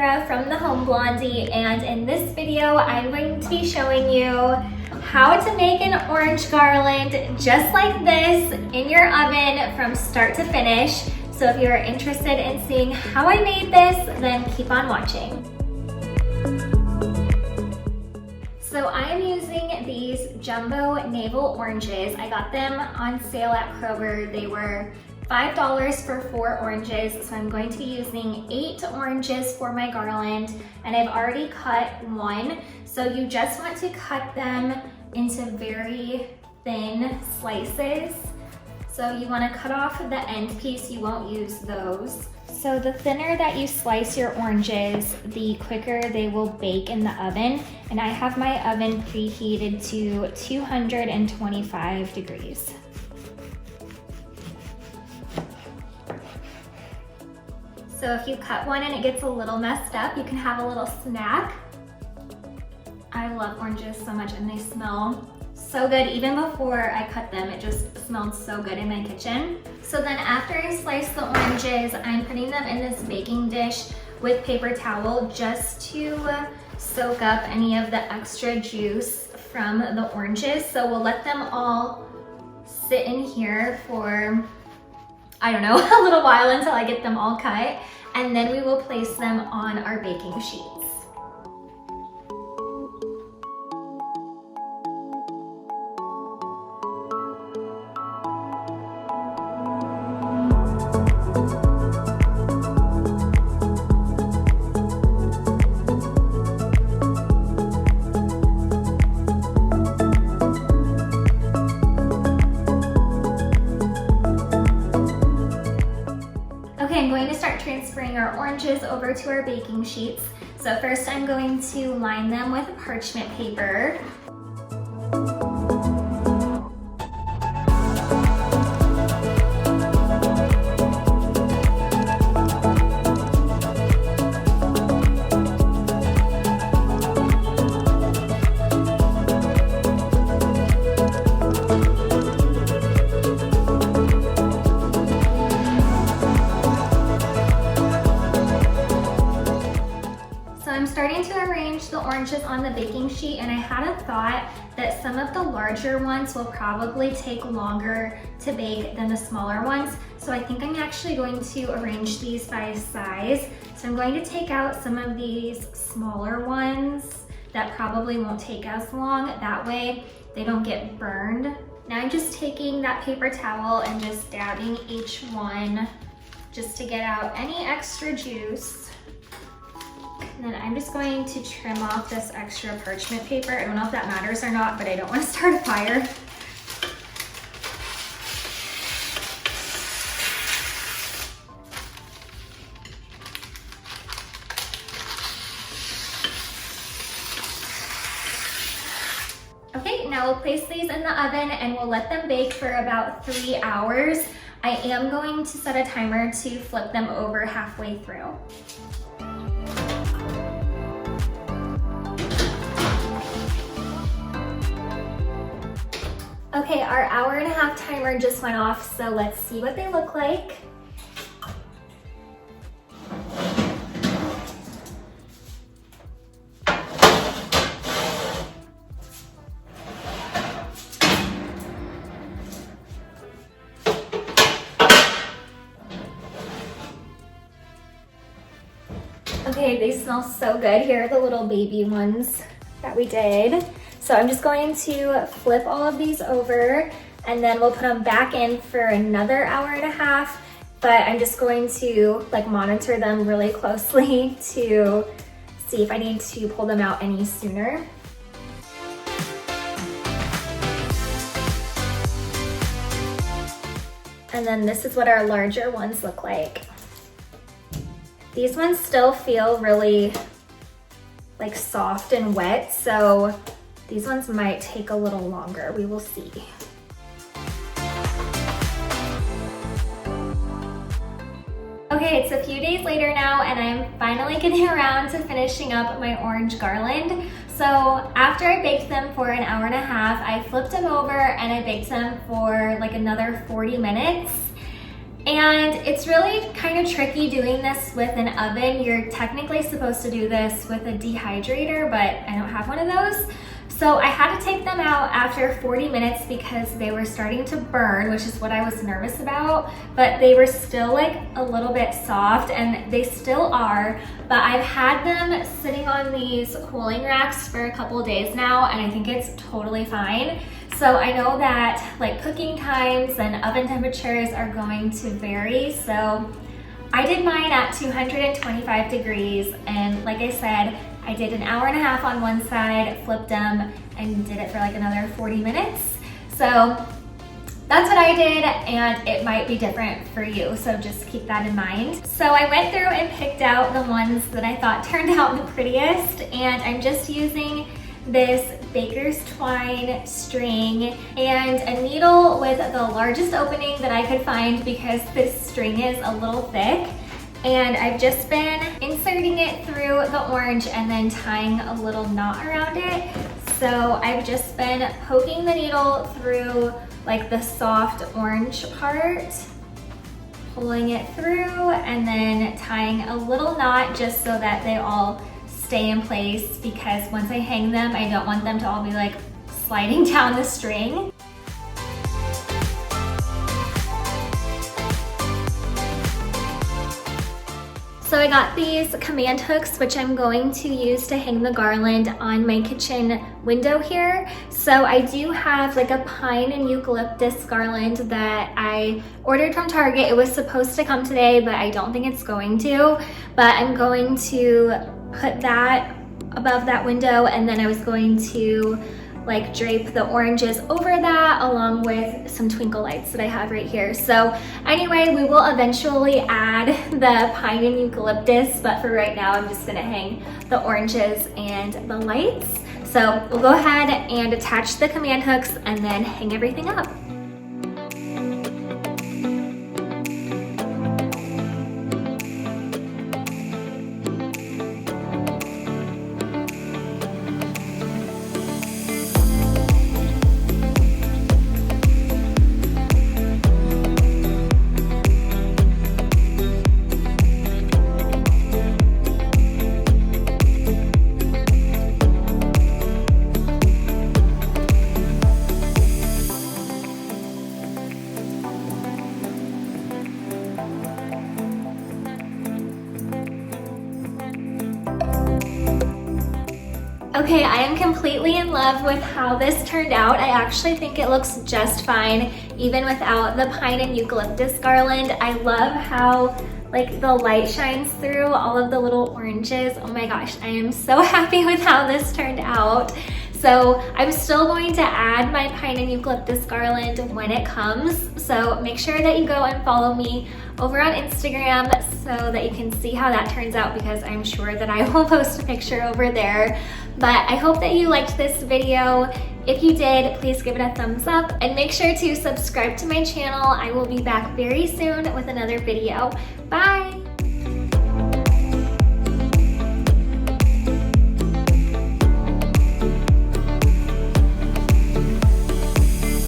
Sarah from The Home Blondie, and in this video I'm going to be showing you how to make an orange garland just like this in your oven from start to finish. So if you're interested in seeing how I made this, then keep on watching. So I am using these jumbo navel oranges. I got them on sale at Kroger. They were $5 for 4 oranges, so I'm going to be using 8 oranges for my garland, and I've already cut one. So you just want to cut them into very thin slices. So you want to cut off the end piece, you won't use those. So the thinner that you slice your oranges, the quicker they will bake in the oven. And I have my oven preheated to 225 degrees. So if you cut one and it gets a little messed up, you can have a little snack. I love oranges so much and they smell so good. Even before I cut them, it just smelled so good in my kitchen. So then after I slice the oranges, I'm putting them in this baking dish with paper towel just to soak up any of the extra juice from the oranges. So we'll let them all sit in here for, I don't know, a little while until I get them all cut, and then we will place them on our baking sheets. Okay, I'm going to start transferring our oranges over to our baking sheets. So first I'm going to line them with parchment paper. I'm starting to arrange the oranges on the baking sheet, and I had a thought that some of the larger ones will probably take longer to bake than the smaller ones. So I think I'm actually going to arrange these by size. So I'm going to take out some of these smaller ones that probably won't take as long. That way they don't get burned. Now I'm just taking that paper towel and just dabbing each one just to get out any extra juice. And then I'm just going to trim off this extra parchment paper. I don't know if that matters or not, but I don't want to start a fire. Okay, now we'll place these in the oven and we'll let them bake for about 3 hours. I am going to set a timer to flip them over halfway through. Okay, our 1.5-hour timer just went off, so let's see what they look like. Okay, they smell so good. Here are the little baby ones that we did. So I'm just going to flip all of these over, and then we'll put them back in for another 1.5 hours, but I'm just going to monitor them really closely to see if I need to pull them out any sooner. And then this is what our larger ones look like. These ones still feel really soft and wet, so these ones might take a little longer. We will see. Okay, it's a few days later now, and I'm finally getting around to finishing up my orange garland. So after I baked them for 1.5 hours, I flipped them over and I baked them for another 40 minutes. And it's really kind of tricky doing this with an oven. You're technically supposed to do this with a dehydrator, but I don't have one of those. So I had to take them out after 40 minutes because they were starting to burn, which is what I was nervous about, but they were still like a little bit soft, and they still are, but I've had them sitting on these cooling racks for a couple of days now, and I think it's totally fine. So I know that like cooking times and oven temperatures are going to vary, so I did mine at 225 degrees, and like I said, I did an hour and a half on one side, flipped them, and did it for like another 40 minutes. So that's what I did, and it might be different for you, so just keep that in mind. So I went through and picked out the ones that I thought turned out the prettiest, and I'm just using this baker's twine string and a needle with the largest opening that I could find because this string is a little thick. And I've just been inserting it through the orange and then tying a little knot around it. So I've just been poking the needle through like the soft orange part, pulling it through, and then tying a little knot just so that they all stay in place, because once I hang them, I don't want them to all be like sliding down the string. So I got these command hooks, which I'm going to use to hang the garland on my kitchen window here. So I do have like a pine and eucalyptus garland that I ordered from Target. It was supposed to come today, but I don't think it's going to. But I'm going to put that above that window, and then I was going to like drape the oranges over that along with some twinkle lights that I have right here. So anyway, we will eventually add the pine and eucalyptus, but for right now, I'm just gonna hang the oranges and the lights. So we'll go ahead and attach the command hooks and then hang everything up. Okay, I am completely in love with how this turned out. I actually think it looks just fine, even without the pine and eucalyptus garland. I love how like the light shines through all of the little oranges. Oh my gosh, I am so happy with how this turned out. So I'm still going to add my pine and eucalyptus garland when it comes. So make sure that you go and follow me over on Instagram so that you can see how that turns out, because I'm sure that I will post a picture over there. But I hope that you liked this video. If you did, please give it a thumbs up and make sure to subscribe to my channel. I will be back very soon with another video. Bye!